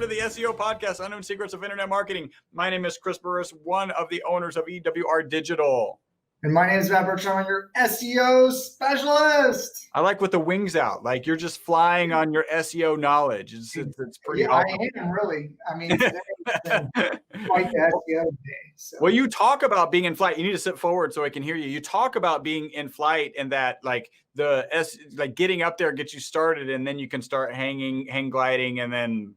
to the SEO podcast, Unknown Secrets of Internet Marketing. My name is Chris Burris, one of the owners of EWR Digital. And my name is Matt Bertram. I'm your SEO specialist. I like with the wings out, like you're just flying on your SEO knowledge. It's pretty awesome. I am really. I mean, today has been quite the SEO day. So. Well, you talk about being in flight. You need to sit forward so I can hear you. You talk about being in flight and that like getting up there gets you started, and then you can start hang gliding, and then.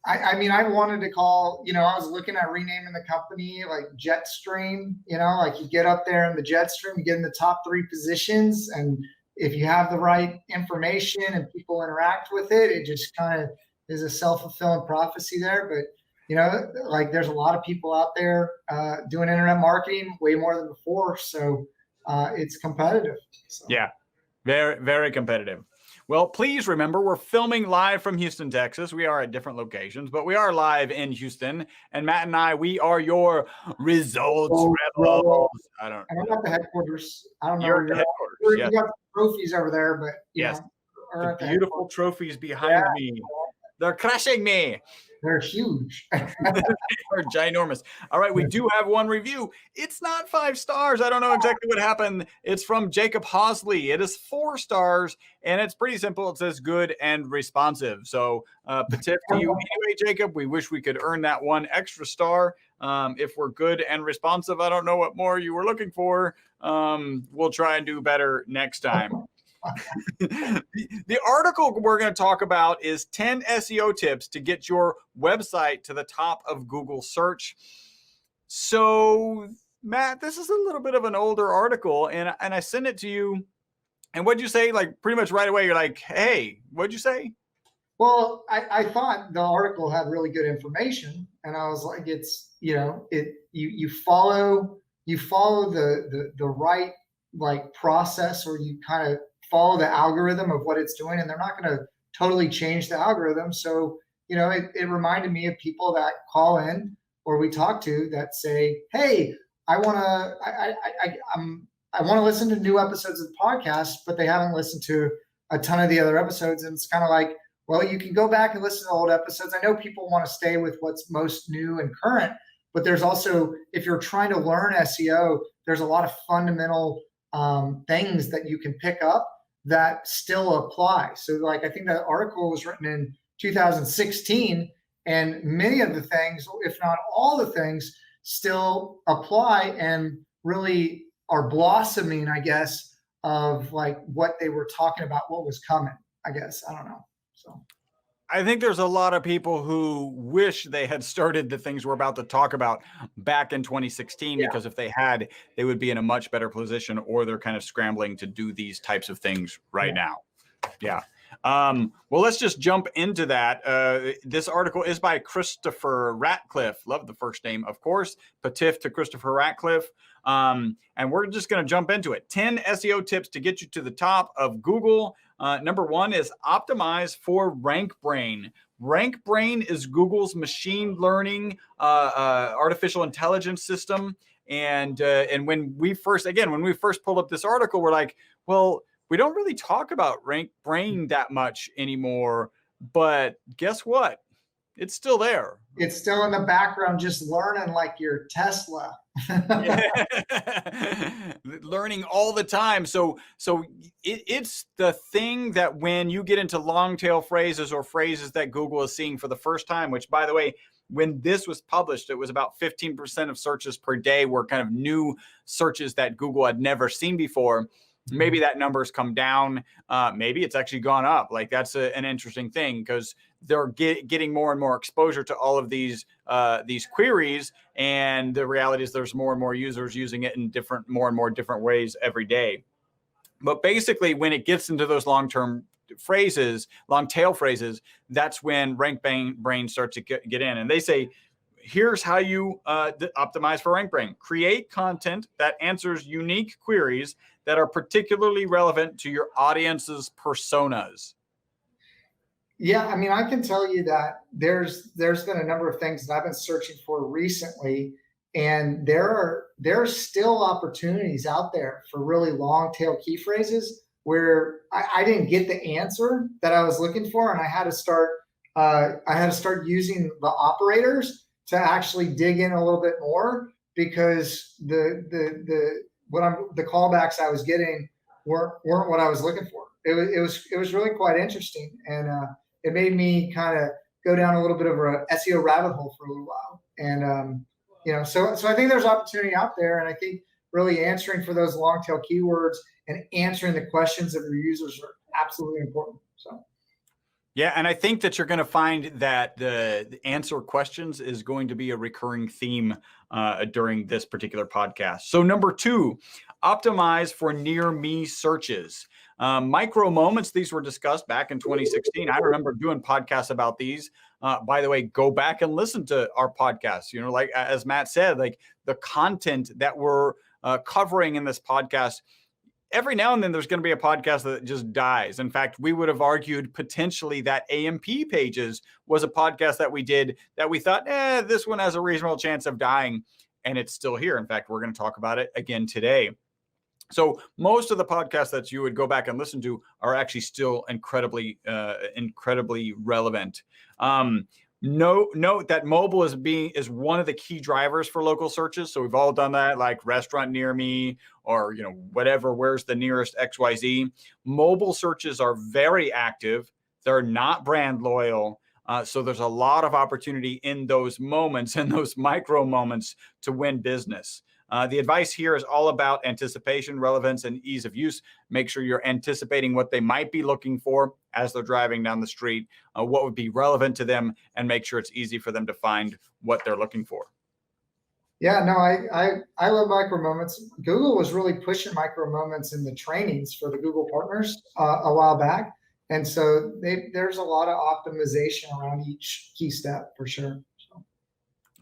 I mean, I wanted to call, I was looking at renaming the company like Jetstream, like you get up there in the Jetstream, you get in the top 3 positions. And if you have the right information and people interact with it, it just kind of is a self-fulfilling prophecy there. But, like there's a lot of people out there doing internet marketing way more than before. So it's competitive. So. Yeah, very, very competitive. Well, please remember, we're filming live from Houston, Texas. We are at different locations, but we are live in Houston. And Matt and I, we are your results rebels. I'm at the headquarters. I don't know. You're at the headquarters. You got trophies over there, but yes, the beautiful trophies behind me. They're crushing me. They're huge. They're ginormous. All right, we do have one review. It's not 5 stars. I don't know exactly what happened. It's from Jacob Hosley. It is 4 stars, and it's pretty simple. It says good and responsive. So, Patif to you anyway, Jacob. We wish we could earn that 1 extra star. If we're good and responsive, I don't know what more you were looking for. We'll try and do better next time. The article we're going to talk about is 10 SEO tips to get your website to the top of Google search. So, Matt, this is a little bit of an older article, and I sent it to you. And what'd you say? Like pretty much right away, you're like, "Hey, what'd you say?" Well, I thought the article had really good information, and I was like, "It's you follow the right like process, or you kind of follow the algorithm of what it's doing, and they're not going to totally change the algorithm." So, it reminded me of people that call in or we talk to that say, "Hey, I want to listen to new episodes of the podcast, but they haven't listened to a ton of the other episodes." And it's kind of like, well, you can go back and listen to old episodes. I know people want to stay with what's most new and current, but there's also, if you're trying to learn SEO, there's a lot of fundamental things that you can pick up that still apply. So like, I think that article was written in 2016, and many of the things, if not all the things, still apply and really are blossoming, I guess, of like what they were talking about, what was coming, I guess. I don't know. So I think there's a lot of people who wish they had started the things we're about to talk about back in 2016, because if they had, they would be in a much better position, or they're kind of scrambling to do these types of things right now. Yeah. Well, let's just jump into that. This article is by Christopher Ratcliff. Love the first name, of course. Patif to Christopher Ratcliff. And we're just going to jump into it. 10 SEO tips to get you to the top of Google. Number 1 is optimize for RankBrain. RankBrain is Google's machine learning, artificial intelligence system. And when we first pulled up this article, we're like, well, we don't really talk about RankBrain that much anymore, but guess what? It's still there. It's still in the background, just learning like your Tesla. Learning all the time. So it's the thing that when you get into long tail phrases or phrases that Google is seeing for the first time, which, by the way, when this was published, it was about 15% of searches per day were kind of new searches that Google had never seen before. Maybe that number's come down. Maybe it's actually gone up. Like that's an interesting thing, because they're getting more and more exposure to all of these queries. And the reality is there's more and more users using it in more and more different ways every day. But basically, when it gets into those long tail phrases, that's when RankBrain starts to get in. And they say, here's how you optimize for RankBrain. Create content that answers unique queries that are particularly relevant to your audience's personas. Yeah, I mean, I can tell you that there's been a number of things that I've been searching for recently, and there's still opportunities out there for really long tail key phrases where I didn't get the answer that I was looking for, and I had to start I had to start using the operators to actually dig in a little bit more, because the callbacks I was getting weren't what I was looking for. It was really quite interesting, and it made me kind of go down a little bit of a SEO rabbit hole for a little while. And so I think there's opportunity out there, and I think really answering for those long tail keywords and answering the questions of your users are absolutely important. So. Yeah, and I think that you're going to find that the answer questions is going to be a recurring theme during this particular podcast. So number 2, optimize for near me searches. Micro moments, these were discussed back in 2016. I remember doing podcasts about these. By the way, go back and listen to our podcasts. Like as Matt said, like the content that we're covering in this podcast, every now and then there's going to be a podcast that just dies. In fact, we would have argued potentially that AMP Pages was a podcast that we did that we thought, this one has a reasonable chance of dying, and it's still here. In fact, we're going to talk about it again today. So most of the podcasts that you would go back and listen to are actually still incredibly relevant. Note that mobile is one of the key drivers for local searches. So we've all done that, like restaurant near me, or whatever, where's the nearest XYZ. Mobile searches are very active. They're not brand loyal. So there's a lot of opportunity in those moments, in those micro moments, to win business. The advice here is all about anticipation, relevance, and ease of use. Make sure you're anticipating what they might be looking for as they're driving down the street, what would be relevant to them, and make sure it's easy for them to find what they're looking for. Yeah, no, I love micro moments. Google was really pushing micro moments in the trainings for the Google partners a while back. And so there's a lot of optimization around each key step for sure.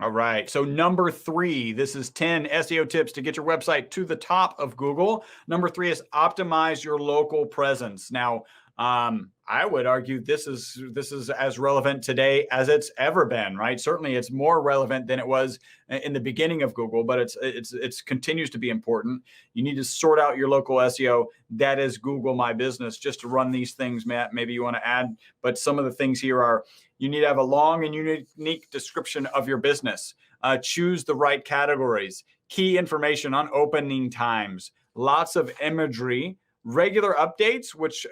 All right. So number 3, this is 10 SEO tips to get your website to the top of Google. Number 3 is optimize your local presence. Now, I would argue this is as relevant today as it's ever been, right? Certainly it's more relevant than it was in the beginning of Google, but it's continues to be important. You need to sort out your local SEO. That is Google My Business. Just to run these things, Matt, maybe you want to add, but some of the things here are: you need to have a long and unique description of your business. Choose the right categories, key information on opening times, lots of imagery, regular updates, which,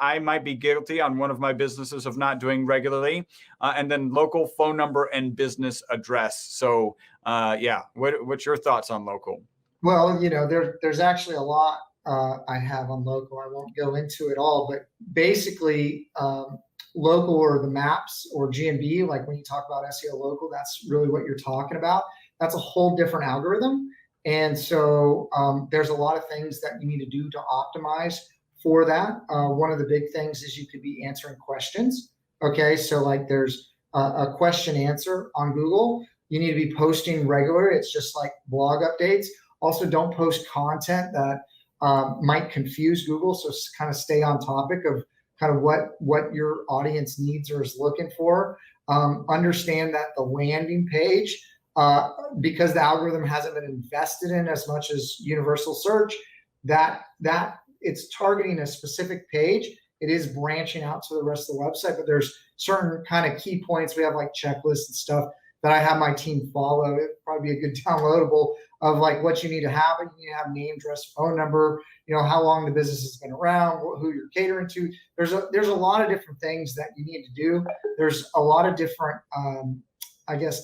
I might be guilty on one of my businesses of not doing regularly, and then local phone number and business address. So what's your thoughts on local? Well, there's actually a lot I have on local. I won't go into it all, but basically, local, or the maps, or GMB, like when you talk about SEO local, that's really what you're talking about. That's a whole different algorithm. And so there's a lot of things that you need to do to optimize for that. One of the big things is you could be answering questions. Okay, so like there's a question answer on Google. You need to be posting regular. It's just like blog updates. Also, don't post content that might confuse Google. So kind of stay on topic of kind of what your audience needs or is looking for. Understand that the landing page, because the algorithm hasn't been invested in as much as universal search, that it's targeting a specific page. It is branching out to the rest of the website, but there's certain kind of key points. We have like checklists and stuff that I have my team follow. It'd probably be a good downloadable of like what you need to have. You need to have name, address, phone number, how long the business has been around, who you're catering to. There's a lot of different things that you need to do. There's a lot of different,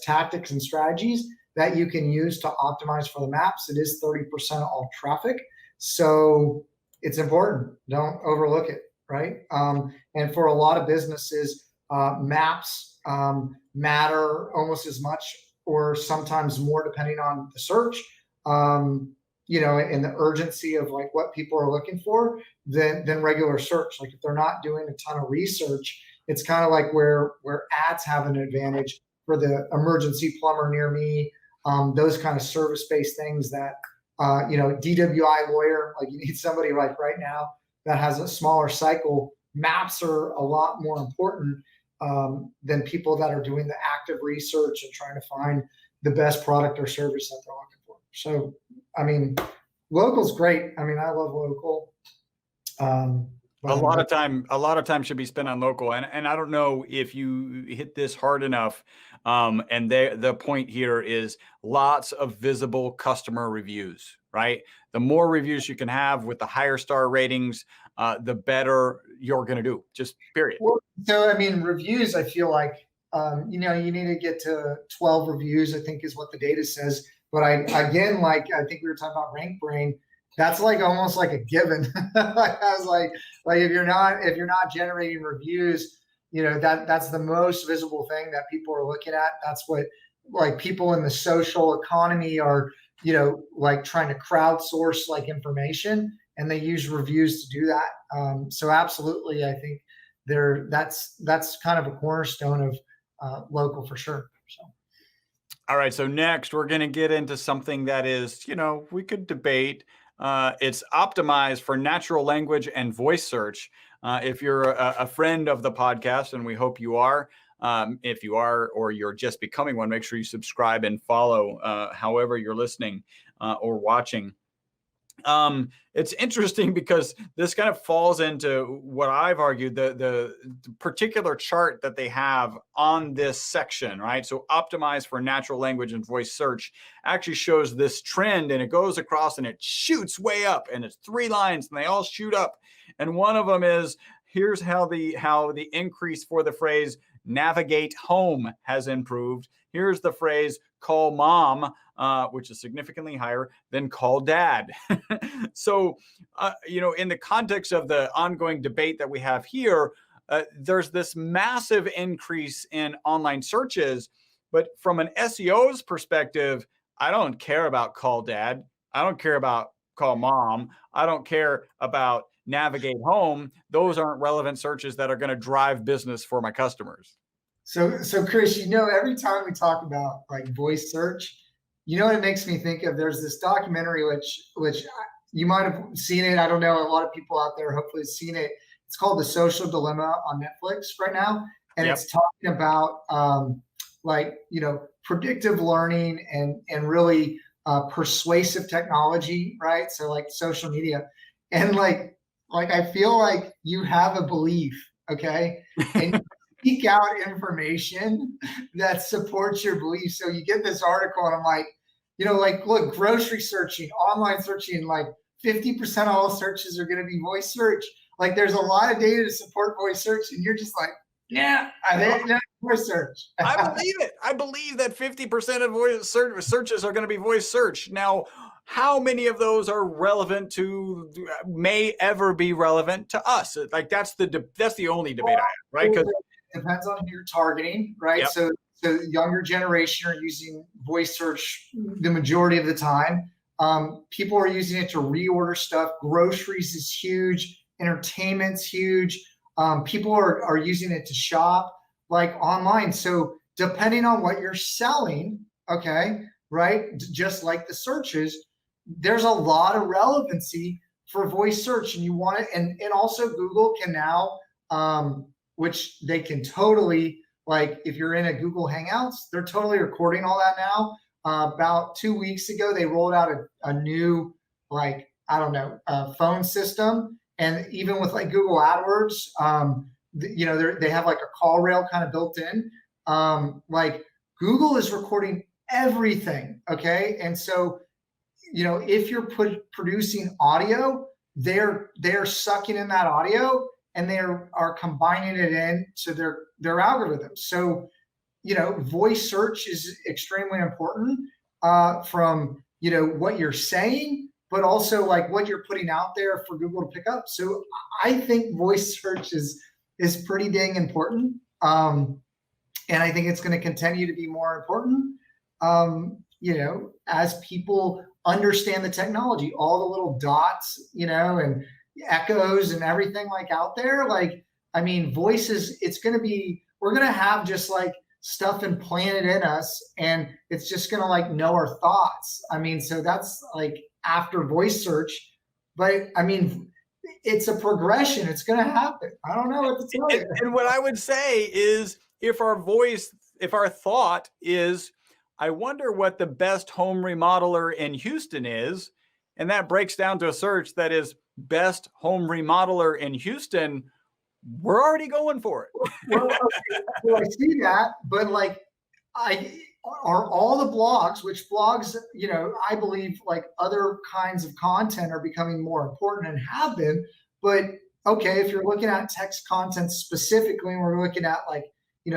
tactics and strategies that you can use to optimize for the maps. It is 30% of all traffic. So it's important. Don't overlook it, right? And for a lot of businesses, maps matter almost as much or sometimes more depending on the search, and the urgency of like what people are looking for than regular search. Like if they're not doing a ton of research, it's kind of like where ads have an advantage for the emergency plumber near me, those kind of service-based things that, DWI lawyer, like you need somebody like right now that has a smaller cycle. Maps are a lot more important than people that are doing the active research and trying to find the best product or service that they're looking for. So, local's great. I love local. A lot of time should be spent on local. And I don't know if you hit this hard enough. And the point here is lots of visible customer reviews, right? The more reviews you can have with the higher star ratings, the better you're going to do, just period. Well, so, I mean, reviews, I feel like, you know, you need to get to 12 reviews, I think is what the data says. But again, like, I think we were talking about Rank Brain, that's like almost like a given. I was like if you're not generating reviews, you know, that's the most visible thing that people are looking at. That's what like people in the social economy are, you know, like trying to crowdsource like information, and they use reviews to do that. So absolutely, I think that's kind of a cornerstone of local for sure. So. All right. So next we're going to get into something that is, you know, we could debate. It's optimized for natural language and voice search. If you're a friend of the podcast, and we hope you are, if you are, or you're just becoming one, make sure you subscribe and follow, however you're listening or watching. It's interesting because this kind of falls into what I've argued, the particular chart that they have on this section, right? So optimized for natural language and voice search actually shows this trend, and it goes across and it shoots way up, and it's 3 lines and they all shoot up. And one of them is, here's how the increase for the phrase navigate home has improved. Here's the phrase call mom, which is significantly higher than call dad. So, you know, in the context of the ongoing debate that we have here, there's this massive increase in online searches. But from an SEO's perspective, I don't care about call dad. I don't care about call mom. I don't care about navigate home. Those aren't relevant searches that are going to drive business for my customers. So Chris, you know, every time we talk about like voice search, you know what it makes me think of? There's this documentary which you might have seen it. I don't know. A lot of people out there hopefully have seen it. It's called The Social Dilemma on Netflix right now, and Yep. it's talking about like, you know, predictive learning and really persuasive technology, right? So like social media, and like I feel like you have a belief, okay, and seek out information that supports your belief. So you get this article, and I'm like, you know, like, look, grocery searching, online searching, like 50% of all searches are going to be voice search. Like, there's a lot of data to support voice search, and you're just like, yeah, I think no voice search. I believe it. I believe that 50% of voice searches are going to be voice search. Now, how many of those are relevant to, may ever be relevant to us? Like that's the only debate I have, right? Because it depends on who you're targeting, right? Yep. So younger generation are using voice search the majority of the time. People are using it to reorder stuff. Groceries is huge. Entertainment's huge. People are using it to shop, like online. So depending on what you're selling, okay, right, just like the searches, there's a lot of relevancy for voice search, and you want it. And also Google can now, which they can totally, like if you're in a Google Hangouts, they're totally recording all that now. About 2 weeks ago, they rolled out a new, like, I don't know, phone system. And even with like Google AdWords, you know, they have like a call rail kind of built in. Like Google is recording everything, okay? And so, you know, if you're producing audio, they're sucking in that audio, and they are combining it into their algorithms. So, you know, voice search is extremely important from, you know, what you're saying, but also like what you're putting out there for Google to pick up. So I think voice search is pretty dang important. And I think it's going to continue to be more important, you know, as people understand the technology, all the little dots, you know, and echoes and everything like out there. Like, I mean, voices, we're going to have just like stuff implanted in us, and it's just going to like know our thoughts. I mean, so that's like after voice search, but I mean, it's a progression. It's going to happen. I don't know what to tell you. And what I would say is, if our thought is, I wonder what the best home remodeler in Houston is, and that breaks down to a search that is best home remodeler in Houston, we're already going for it. Well, okay, well, I see that, but like, I are all the blogs, which blogs, I believe like other kinds of content are becoming more important and have been. But okay, if you're looking at text content specifically, and we're looking at like,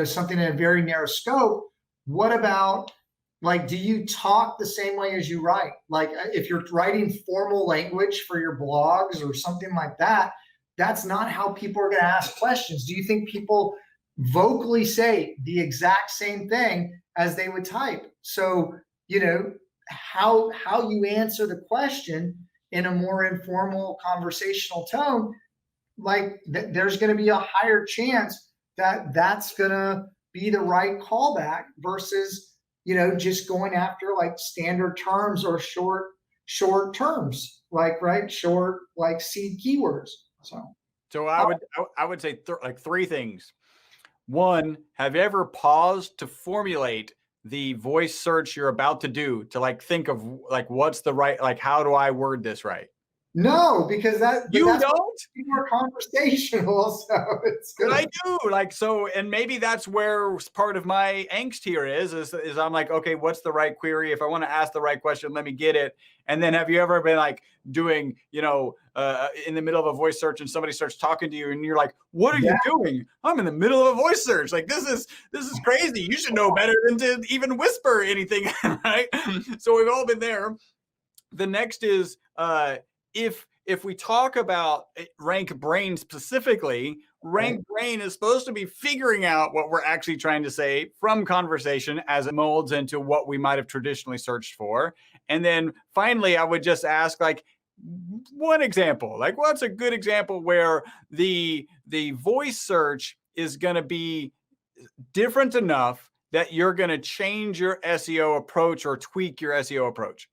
something in a very narrow scope, what about like, do you talk the same way as you write? Like if you're writing formal language for your blogs or something like that, that's not how people are going to ask questions. Do you think people vocally say the exact same thing as they would type? So, how you answer the question in a more informal conversational tone, like there's going to be a higher chance that that's going to be the right callback versus, just going after like standard terms or short terms, short like seed keywords. So I would say like three things. One, have you ever paused to formulate the voice search you're about to do, to like think of like what's the right, like how do I word this right? No, because that's don't more conversational. So it's good. I do, like, so, and maybe that's where part of my angst here is I'm like, okay, what's the right query? If I want to ask the right question, let me get it. And then have you ever been like doing, in the middle of a voice search and somebody starts talking to you and you're like, what are you doing? I'm in the middle of a voice search. Like, this is crazy. You should know better than to even whisper anything. Right. So we've all been there. The next is, if we talk about rank brain specifically, rank brain is supposed to be figuring out what we're actually trying to say from conversation as it molds into what we might have traditionally searched for. And then finally, I would just ask like one example, like what's a good example where the voice search is going to be different enough that you're going to change your SEO approach or tweak your SEO approach?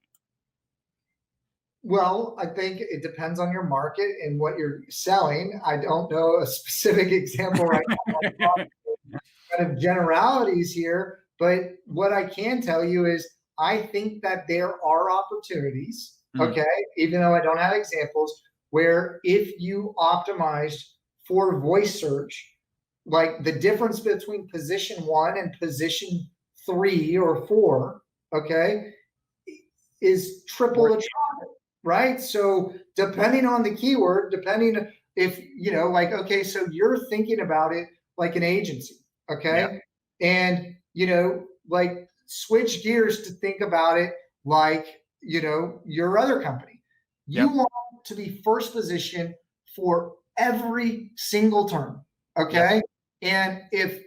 Well, I think it depends on your market and what you're selling. I don't know a specific example right now, kind of generalities here, but what I can tell you is I think that there are opportunities, okay, even though I don't have examples, where if you optimize for voice search, like the difference between position 1 and position 3 or 4, okay, is triple the traffic. Right. So depending on the keyword, depending if, like, okay, so you're thinking about it like an agency. Okay. Yeah. And, like switch gears to think about it like, your other company. You want to be first position for every single term. Okay. And if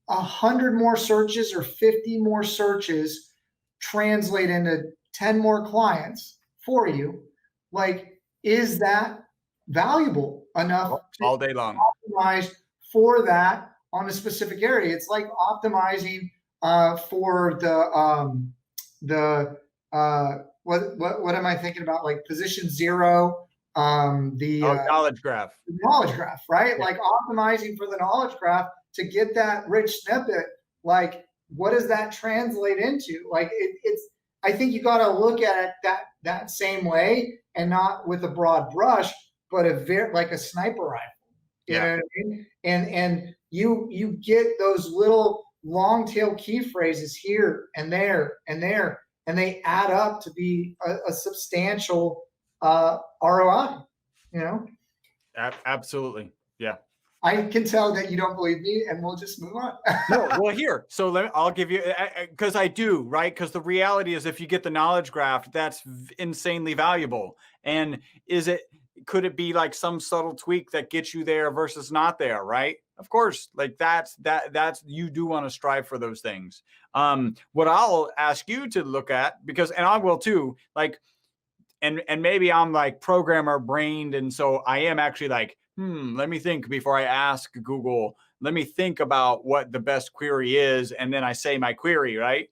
100 more searches or 50 more searches translate into 10 more clients for you, like, is that valuable enough all day long optimize for that on a specific area? It's like optimizing for what am I thinking about? Like position 0, knowledge graph, right? Like optimizing for the knowledge graph to get that rich snippet. Like, what does that translate into? Like it's, I think you got to look at it that same way, and not with a broad brush, but like a sniper rifle. You know what I mean? And you get those little long tail key phrases here and there and there, and they add up to be a substantial ROI. Absolutely, yeah. I can tell that you don't believe me, and we'll just move on. No, well, here, so I'll give you, because I do, right? Because the reality is, if you get the knowledge graph, that's insanely valuable. And could it be like some subtle tweak that gets you there versus not there, right? Of course, like that's you do want to strive for those things. What I'll ask you to look at, and I will too, like, and maybe I'm like programmer brained, and so I am actually like, let me think before I ask Google. Let me think about what the best query is, and then I say my query, right?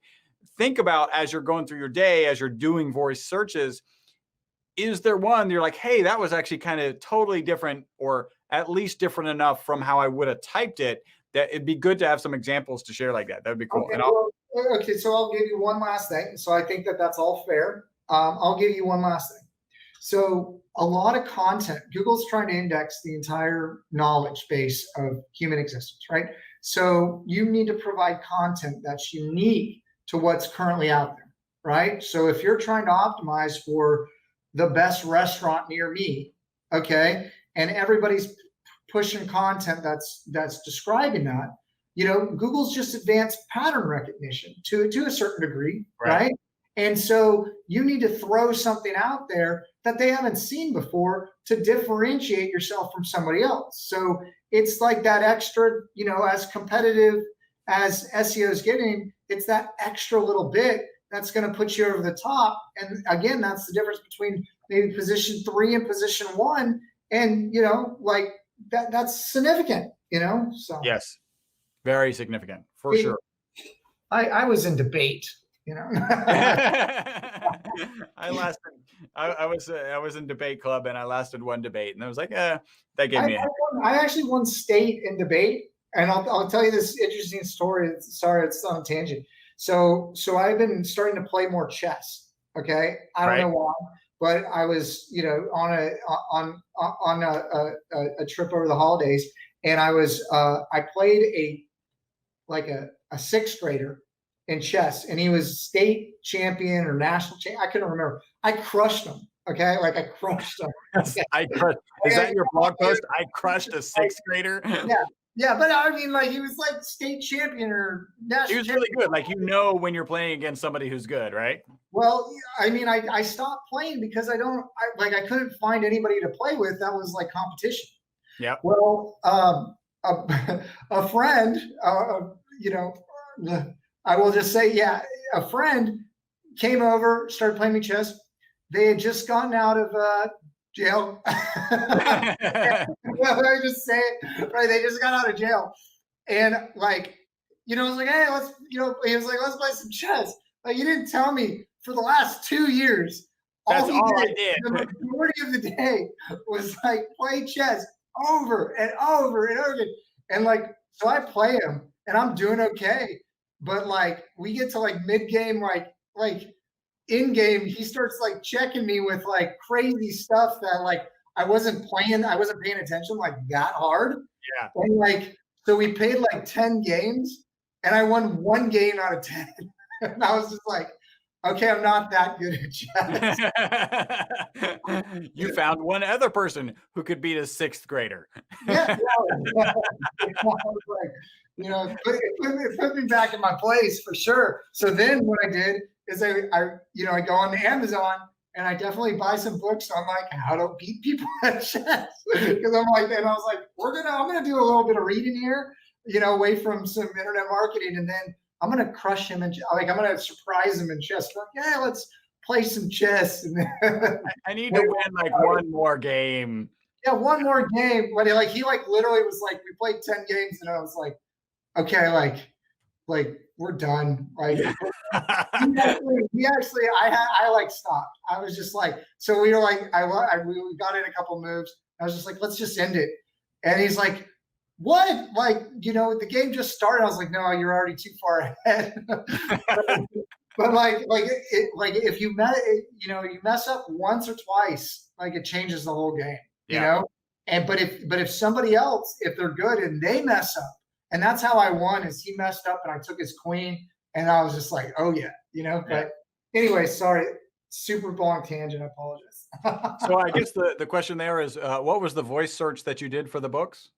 Think about, as you're going through your day, as you're doing voice searches, is there one you're like, hey, that was actually kind of totally different, or at least different enough from how I would have typed it, that it'd be good to have some examples to share like that. That would be cool. Okay, so I'll give you one last thing. So I think that that's all fair. I'll give you one last thing. So a lot of content, Google's trying to index the entire knowledge base of human existence, right? So you need to provide content that's unique to what's currently out there, right? So if you're trying to optimize for the best restaurant near me, okay, and everybody's pushing content that's describing that, Google's just advanced pattern recognition to a certain degree, right? And so you need to throw something out there that they haven't seen before to differentiate yourself from somebody else. So it's like that extra, as competitive as SEO is getting, it's that extra little bit that's going to put you over the top. And again, that's the difference between maybe position 3 and position 1. And, like that's significant, so. Yes. Very significant for sure. I was in debate. I was in debate club and I lasted one debate and I was like, that gave me. I actually won state in debate, and I'll tell you this interesting story. Sorry, it's on a tangent. So I've been starting to play more chess. Okay, I don't know why, but I was on a trip over the holidays, and I played a sixth grader in chess, and he was state champion or national champion. I couldn't remember. I crushed him. Okay, I crushed him. Is that your blog post? I crushed a sixth grader. Yeah, but I mean, he was like state champion or national. He was really good. When you're playing against somebody who's good, right? Well, I mean, I stopped playing because I couldn't find anybody to play with that was like competition. Yeah. Well, a friend, I will just say, a friend came over, started playing me chess. They had just gotten out of jail. I just say it, right? They just got out of jail, and I was like, hey, let's, he was like, let's play some chess. You didn't tell me for the last 2 years. That's all I did. The majority of the day was play chess over and over and over again, and so I play him, and I'm doing okay. But we get to mid game, in game, he starts checking me with crazy stuff that I wasn't paying attention that hard. Yeah. And so we played 10 games, and I won 1 game out of 10. And I was just like, okay, I'm not that good at chess. You found one other person who could beat a sixth grader. Yeah. It put me back in my place for sure. So then what I did is I go on Amazon, and I definitely buy some books on how to beat people at chess. Because I'm and I was like, I'm gonna do a little bit of reading here, away from some internet marketing, and then I'm gonna crush him, and I'm gonna surprise him in chess. Let's play some chess. And I need to win one more game. Yeah, one more game. But he literally was we played 10 games, and I was like, okay, we're done. He actually, I stopped. I was just so we were we got in a couple moves. I was just let's just end it. And he's like, what? The game just started. I was like, no, you're already too far ahead. But if you mess up once or twice, it changes the whole game, you know? And, but if somebody else, if they're good and they mess up, and that's how I won, is he messed up and I took his queen, and I was just like, oh yeah, but anyway, sorry, super long tangent. I apologize. So I guess the question there is, what was the voice search that you did for the books?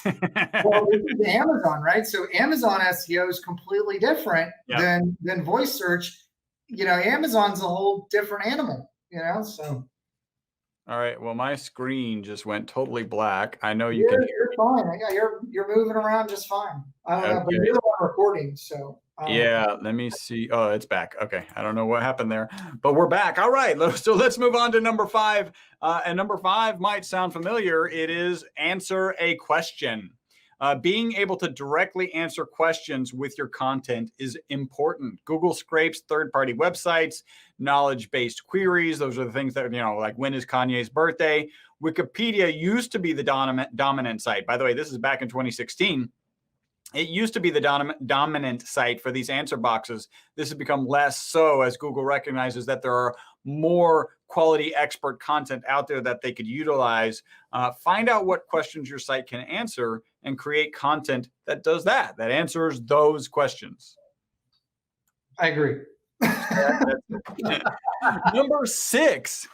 Well, this is Amazon, right? So Amazon SEO is completely different than voice search. Amazon's a whole different animal, so. All right. Well, my screen just went totally black. I know you can. You're fine. You're moving around just fine. I don't know, but you're on recording, so. Yeah. Let me see. Oh, it's back. Okay. I don't know what happened there, but we're back. All right. So let's move on to number 5. And number 5 might sound familiar. It is answer a question. Being able to directly answer questions with your content is important. Google scrapes third-party websites, knowledge-based queries. Those are the things that, when is Kanye's birthday? Wikipedia used to be the dominant site. By the way, this is back in 2016. It used to be the dominant site for these answer boxes. This has become less so as Google recognizes that there are more quality expert content out there that they could utilize. Find out what questions your site can answer and create content that does that answers those questions. I agree. Number 6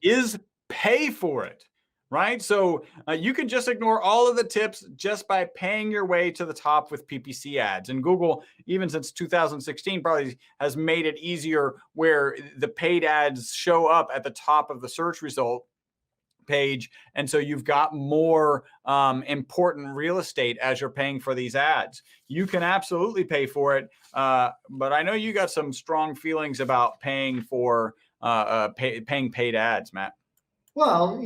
is pay for it. Right? So you can just ignore all of the tips just by paying your way to the top with PPC ads. And Google, even since 2016, probably has made it easier where the paid ads show up at the top of the search result page. And so you've got more important real estate as you're paying for these ads. You can absolutely pay for it. But I know you got some strong feelings about paying for paying paid ads, Matt. Well,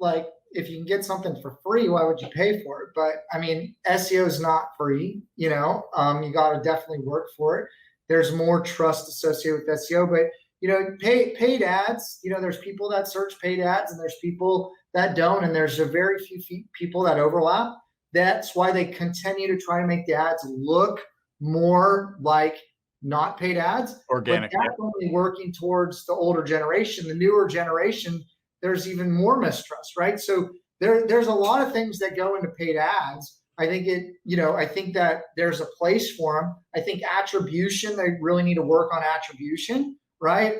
like if you can get something for free, why would you pay for it? But I mean, SEO is not free, you got to definitely work for it. There's more trust associated with SEO, but paid ads, there's people that search paid ads and there's people that don't. And there's a very few people that overlap. That's why they continue to try to make the ads look more like not paid ads. Organic. But that's only working towards the older generation. The newer generation, there's even more mistrust, right? So there's a lot of things that go into paid ads. I think I think that there's a place for them. I think attribution, they really need to work on attribution, right?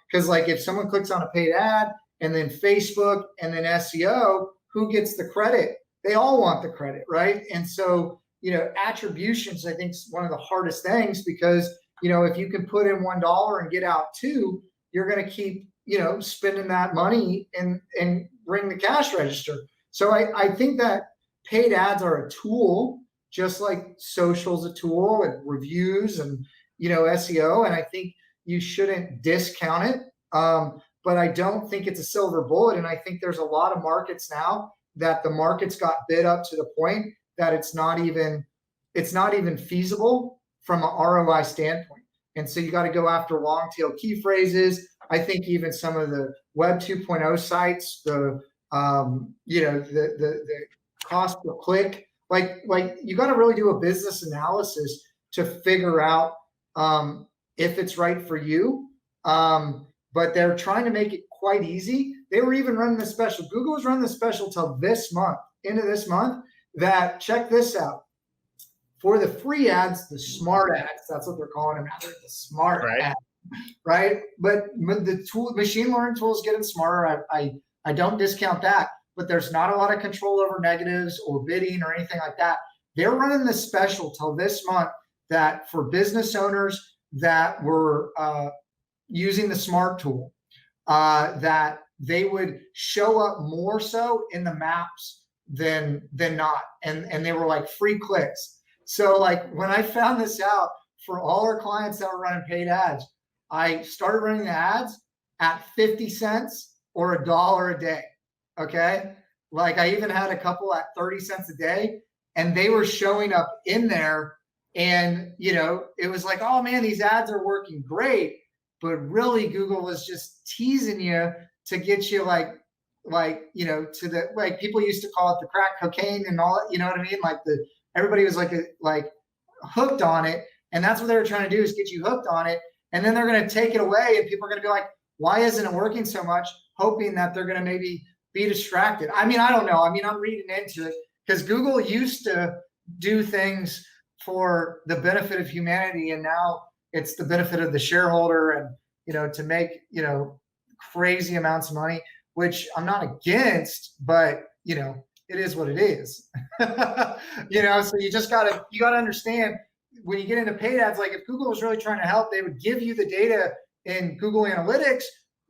Because like if someone clicks on a paid ad and then Facebook and then SEO, who gets the credit? They all want the credit, right? And so, attributions, I think is one of the hardest things because, if you can put in $1 and get out $2, you're going to keep spending that money and ring the cash register. So I think that paid ads are a tool, just like social's a tool and reviews and, SEO. And I think you shouldn't discount it. But I don't think it's a silver bullet. And I think there's a lot of markets now that the markets got bid up to the point that it's not even feasible from an ROI standpoint. And so you got to go after long tail key phrases. I think even some of the Web 2.0 sites, the cost per click, like you got to really do a business analysis to figure out if it's right for you. But they're trying to make it quite easy. They were even running the special. Google was running the special till this month, into this month. That check this out. For the free ads, the smart ads, that's what they're calling them now. They're the smart ads. Right? But the machine learning tool is getting smarter. I don't discount that, but there's not a lot of control over negatives or bidding or anything like that. They're running the special till this month that for business owners that were using the smart tool, that they would show up more so in the maps than not. And they were like free clicks. So like when I found this out for all our clients that were running paid ads, I started running the ads at 50 cents or $1 a day. Okay. Like I even had a couple at 30 cents a day and they were showing up in there and, it was like, oh man, these ads are working great. But really Google was just teasing you to get you to the, like people used to call it the crack cocaine and all, you know what I mean? Like everybody was like hooked on it. And that's what they were trying to do is get you hooked on it. And then they're going to take it away and people are going to be like, why isn't it working so much? Hoping that they're going to maybe be distracted. I mean, I don't know. I mean, I'm reading into it because Google used to do things for the benefit of humanity. And now it's the benefit of the shareholder and, to make, crazy amounts of money, which I'm not against, but, it is what it is, so you just gotta understand when you get into paid ads, like if Google was really trying to help, they would give you the data in Google Analytics.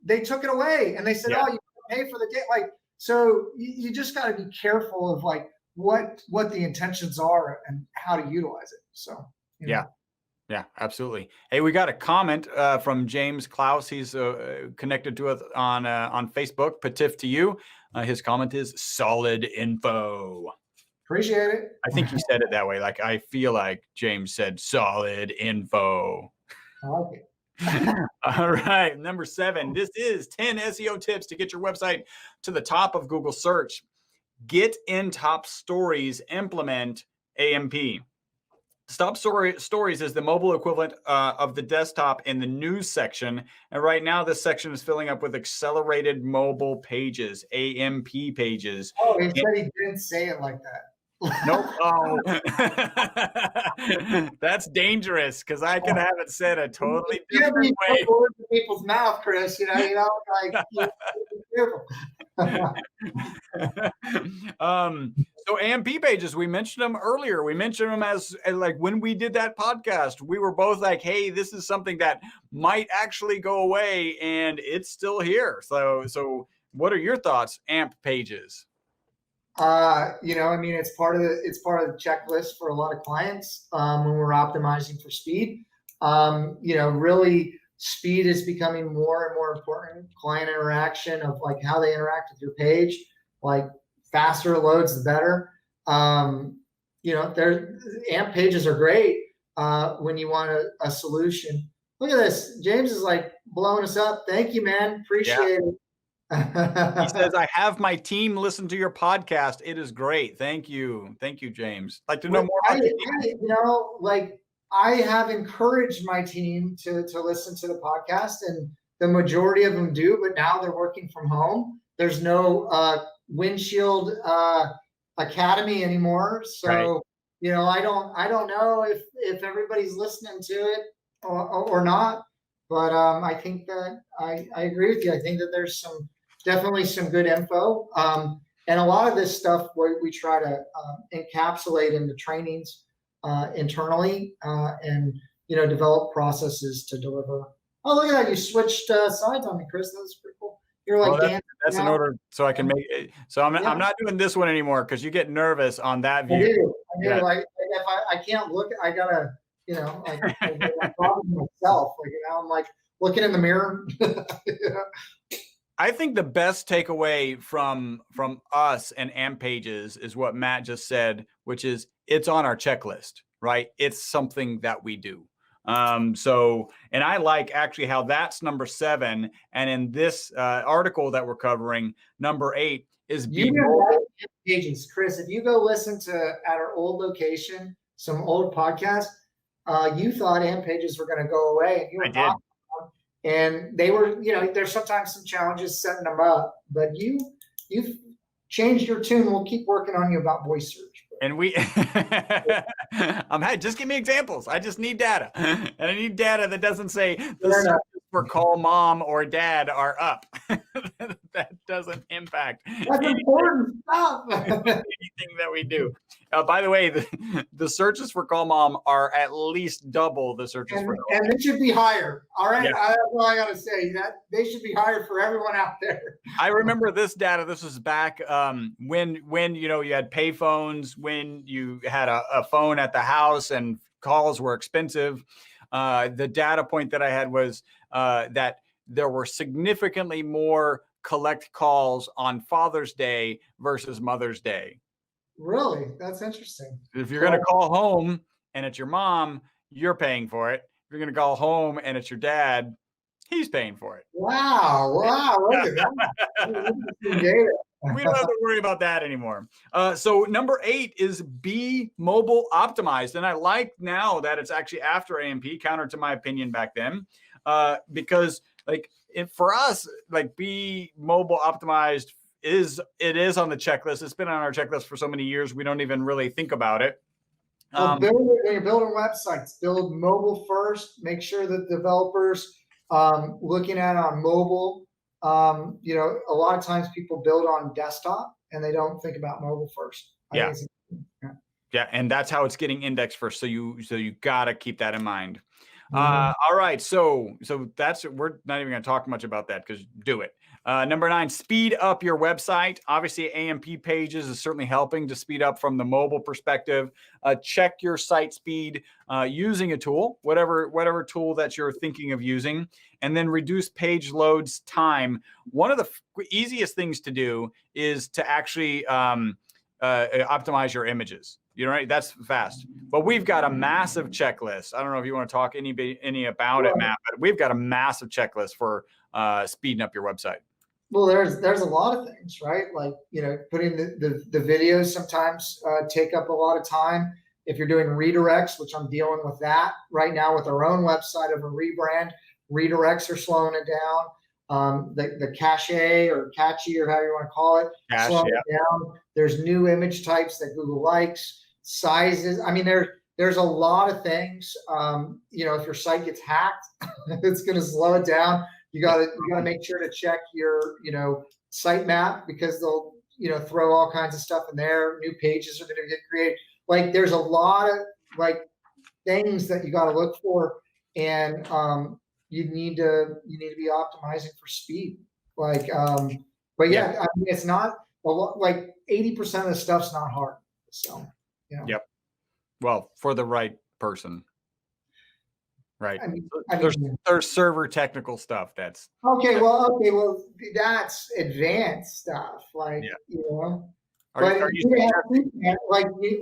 They took it away and they said, oh, you pay for the data. Like, so you just got to be careful of like what the intentions are and how to utilize it. So, Yeah, absolutely. Hey, we got a comment from James Klaus. He's connected to us on Facebook. Patif to you. His comment is solid info. Appreciate it. I think he said it that way. Like, I feel like James said solid info. I like it. All right. Number 7. This is 10 SEO tips to get your website to the top of Google search. Get in top stories, implement AMP. Stories is the mobile equivalent of the desktop in the news section. And right now, this section is filling up with accelerated mobile pages, AMP pages. Oh, he said he didn't say it like that. Nope. Oh, that's dangerous because I can have it said a totally different way. Words in people's mouth, Chris. Like So AMP pages, we mentioned them earlier. We mentioned them as like when we did that podcast, we were both like, hey, this is something that might actually go away, and it's still here. So what are your thoughts, AMP pages? it's part of the checklist for a lot of clients when we're optimizing for speed. Really speed is becoming more and more important. Client interaction of like how they interact with your page, like faster it loads, the better. Their AMP pages are great when you want a solution. Look at this. James is like blowing us up. Thank you, man. Appreciate it. He says, I have my team listen to your podcast. It is great. Thank you. Thank you, James. I'd like to know more about I have encouraged my team to listen to the podcast, and the majority of them do, but now they're working from home. There's no windshield academy anymore. So, right. I don't know if everybody's listening to it or not, but I think that I agree with you. I think that there's definitely some good info. And a lot of this stuff we try to encapsulate into trainings internally and, develop processes to deliver. Oh, look at that. You switched sides on me, Chris. That was pretty cool. You're like, that's in order so I can make it. So I'm not doing this one anymore because you get nervous on that view. I do. Yeah. Like if I can't look, I gotta, I'm myself. Like, I'm like looking in the mirror. I think the best takeaway from us and AMP pages is what Matt just said, which is it's on our checklist, right? It's something that we do. And I like actually how that's number 7. And in this article that we're covering, number 8 is pages. Chris, if you go listen to at our old location, some old podcasts, you thought AMP pages were going to go away. I did. And they were, there's sometimes some challenges setting them up, but you've changed your tune. We'll keep working on you about voice search. And just give me examples. I just need data, and I need data that doesn't say the searches for call mom or dad are up. That doesn't impact important stuff. anything that we do. By the way, the searches for call mom are at least double the searches for call and they should be higher. All right, yeah. That's all I gotta say. That they should be higher for everyone out there. I remember this data. This was back when you had pay phones, when you had a phone at the house and calls were expensive. The data point that I had was that there were significantly more collect calls on Father's Day versus Mother's Day. Really? That's interesting. If you're going to call home and it's your mom, you're paying for it. If you're going to call home and it's your dad, he's paying for it. Wow. Look at that. We don't have to worry about that anymore. So number 8 is be mobile optimized. And I like now that it's actually after AMP, counter to my opinion back then, because for us, be mobile optimized is on the checklist. It's been on our checklist for so many years. We don't even really think about it. When you're building websites, build mobile first, make sure that developers looking at it on mobile. A lot of times people build on desktop and they don't think about mobile first. Yeah. And that's how it's getting indexed first. So you got to keep that in mind. All right. So we're not even going to talk much about that because do it. Number 9, speed up your website. Obviously, AMP pages is certainly helping to speed up from the mobile perspective. Check your site speed using a tool, whatever tool that you're thinking of using, and then reduce page loads time. One of the easiest things to do is to actually optimize your images. That's fast. But we've got a massive checklist. I don't know if you want to talk any about it, Matt, but we've got a massive checklist for speeding up your website. Well, there's a lot of things, right? Like, putting the videos sometimes take up a lot of time. If you're doing redirects, which I'm dealing with that right now with our own website of a rebrand, redirects are slowing it down. The cache or catchy or however you want to call it, slowing it down. There's new image types that Google likes, sizes. I mean, there's a lot of things. You know, if your site gets hacked, it's going to slow it down. You gotta make sure to check your, you know, sitemap, because they'll, you know, throw all kinds of stuff in there. New pages are going to get created. Like, there's a lot of like things that you got to look for, and you need to be optimizing for speed. Like, but yeah, I mean, it's not a lot, like 80% of the stuff's not hard. So, you know. Yep. Well, for the right person. Right. I mean, there's server technical stuff that's okay. Well, that's advanced stuff. Like, you know, like,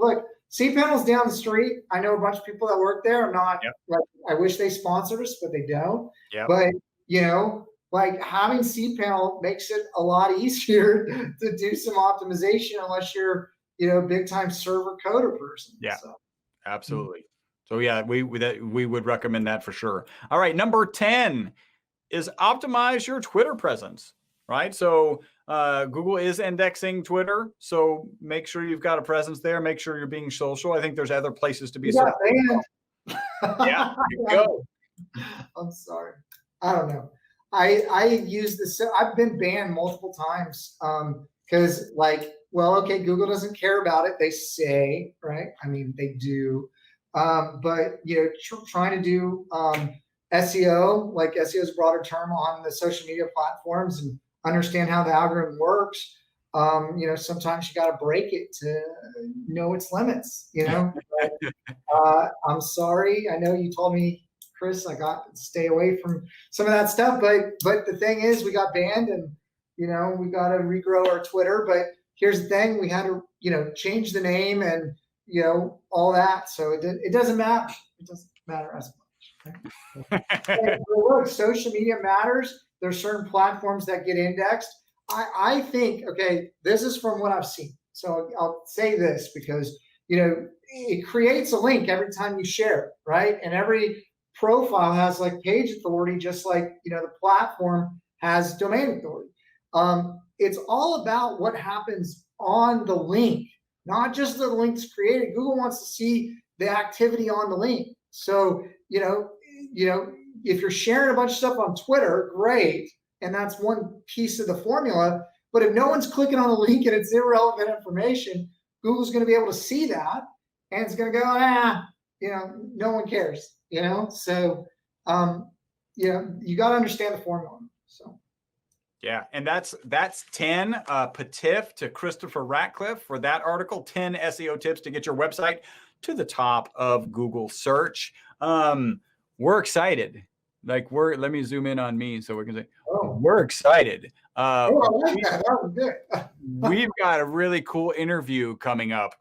look, cPanel's down the street. I know a bunch of people that work there. I'm not like, I wish they sponsored us, but they don't. But, you know, like, having cPanel makes it a lot easier to do some optimization, unless you're, you know, big time server coder person. Yeah, so. Absolutely. So yeah, we would recommend that for sure. All right, number 10 is optimize your Twitter presence. Right. So Google is indexing Twitter. So make sure you've got a presence there. Make sure you're being social. I think there's other places to be social. Yeah, you go. I'm sorry. I don't know. I use this. I've been banned multiple times because, like, well, okay, Google doesn't care about it. They say, right? I mean, they do. But, you know, trying to do SEO, like SEO is a broader term, on the social media platforms, and understand how the algorithm works. You know, sometimes you got to break it to know its limits, you know. But, I'm sorry. I know you told me, Chris, I got to stay away from some of that stuff. But the thing is, we got banned, and, you know, we got to regrow our Twitter. But here's the thing. We had to, you know, change the name and, you know, all that. So it doesn't matter. It doesn't matter as much. Okay? Look, social media matters. There's certain platforms that get indexed. I think, okay, this is from what I've seen. So I'll say this because, you know, it creates a link every time you share it, right? And every profile has like page authority, just like, you know, the platform has domain authority. It's all about what happens on the link, not just the links created. Google wants to see the activity on the link. So, you know, if you're sharing a bunch of stuff on Twitter, great. And that's one piece of the formula. But if no one's clicking on the link and it's irrelevant information, Google's going to be able to see that, and it's going to go, you know, no one cares, you know? So, you know, you got to understand the formula. So. Yeah, and that's 10 patif to Christopher Ratcliff for that article, 10 SEO tips to get your website to the top of Google search. We're excited. Like, let me zoom in on me so we can say, we're excited. I like that. That was good. We've got a really cool interview coming up.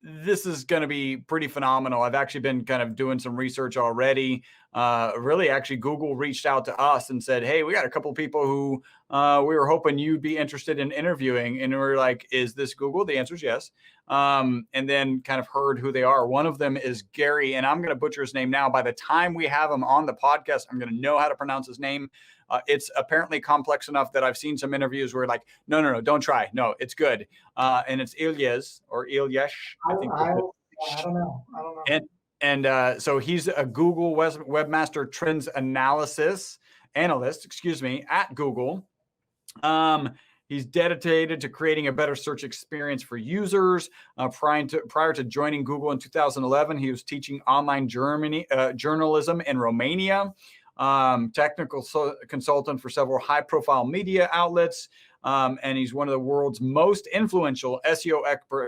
This is going to be pretty phenomenal. I've actually been kind of doing some research already. Really, actually, Google reached out to us and said, hey, we got a couple of people who we were hoping you'd be interested in interviewing. And we were like, is this Google? The answer is yes. And then kind of heard who they are. One of them is Gary, and I'm going to butcher his name now. By the time we have him on the podcast, I'm going to know how to pronounce his name. It's apparently complex enough that I've seen some interviews where like, no, don't try. No, it's good. And it's Ilyes or Ilyesh. I don't know. And so he's a Google Webmaster Trends analyst, at Google. He's dedicated to creating a better search experience for users. Prior to joining Google in 2011, he was teaching online journalism in Romania. Technical consultant for several high-profile media outlets. And he's one of the world's most influential SEO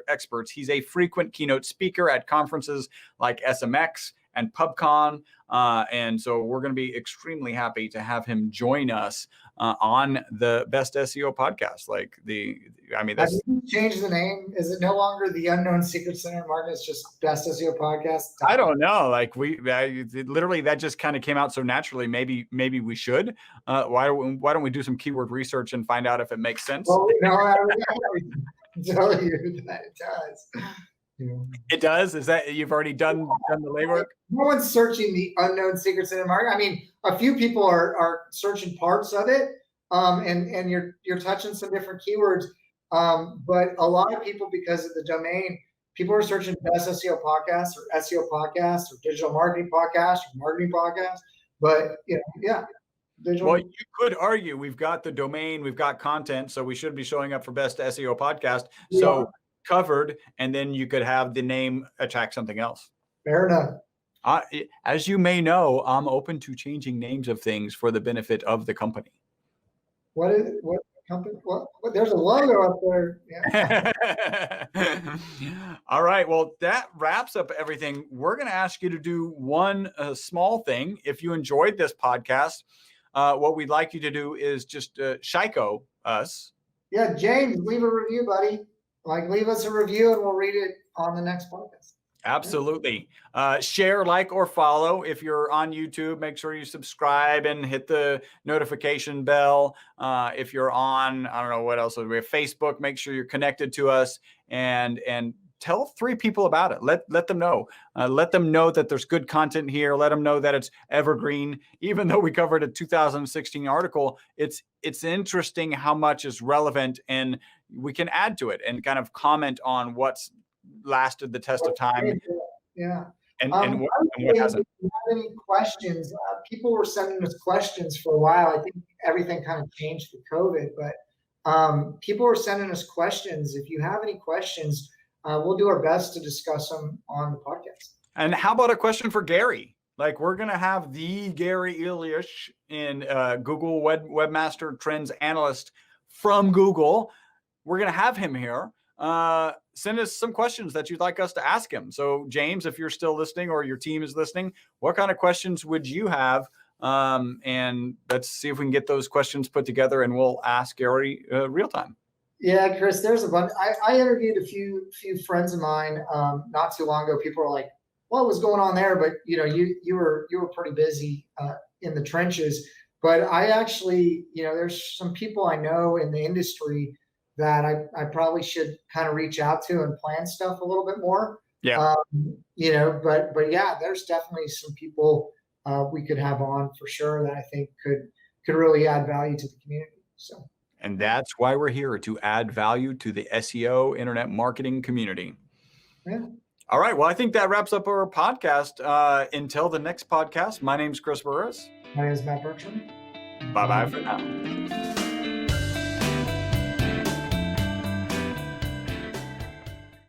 experts. He's a frequent keynote speaker at conferences like SMX and PubCon. And so we're going to be extremely happy to have him join us on the Best SEO podcast. Have you changed the name? Is it no longer the Unknown Secret Center Market? It's just Best SEO Podcast? I don't know. Like literally that just kind of came out so naturally. Maybe we should. Why don't we do some keyword research and find out if it makes sense? Well, no, I would tell you that it does. Yeah. It does. Is that you've already done the legwork? No one's searching the unknown secrets in the market. I mean, a few people are searching parts of it, and you're touching some different keywords. But a lot of people, because of the domain, people are searching best SEO podcasts or SEO podcasts or digital marketing podcasts or marketing podcasts. But yeah, digital. Well, you could argue we've got the domain, we've got content, so we should be showing up for best SEO podcast. So covered, and then you could have the name attract something else. Fair enough. As you may know, I'm open to changing names of things for the benefit of the company. What company? What? There's a logo up there. Yeah. All right. Well, that wraps up everything. We're going to ask you to do one small thing. If you enjoyed this podcast, what we'd like you to do is just Shiko us. Yeah, James, leave a review, buddy. Leave us a review and we'll read it on the next podcast. Absolutely. Share, like, or follow. If you're on YouTube, make sure you subscribe and hit the notification bell. If you're on, I don't know what else. We have Facebook. Make sure you're connected to us and tell 3 people about it. Let them know. Let them know that there's good content here. Let them know that it's evergreen. Even though we covered a 2016 article, it's interesting how much is relevant, and we can add to it and kind of comment on what's lasted the test of time. Yeah. And what hasn't. If you have any questions, people were sending us questions for a while. I think everything kind of changed with COVID, but people were sending us questions. If you have any questions, we'll do our best to discuss them on the podcast. And how about a question for Gary? We're going to have the Gary Ilyish in Google Webmaster Trends Analyst from Google. We're going to have him here. Send us some questions that you'd like us to ask him. So James, if you're still listening or your team is listening, what kind of questions would you have? And let's see if we can get those questions put together, and we'll ask Gary real time. Yeah, Chris, there's a bunch. I interviewed a few friends of mine not too long ago. People were like, "What was going on there?" But you were pretty busy in the trenches. But I actually, there's some people I know in the industry that I probably should kind of reach out to and plan stuff a little bit more. Yeah. But yeah, there's definitely some people we could have on for sure that I think could really add value to the community. So. And that's why we're here, to add value to the SEO internet marketing community. Yeah. All right. Well, I think that wraps up our podcast. Until the next podcast, my name's Chris Burris. My name is Matt Bertram. Bye-bye for now.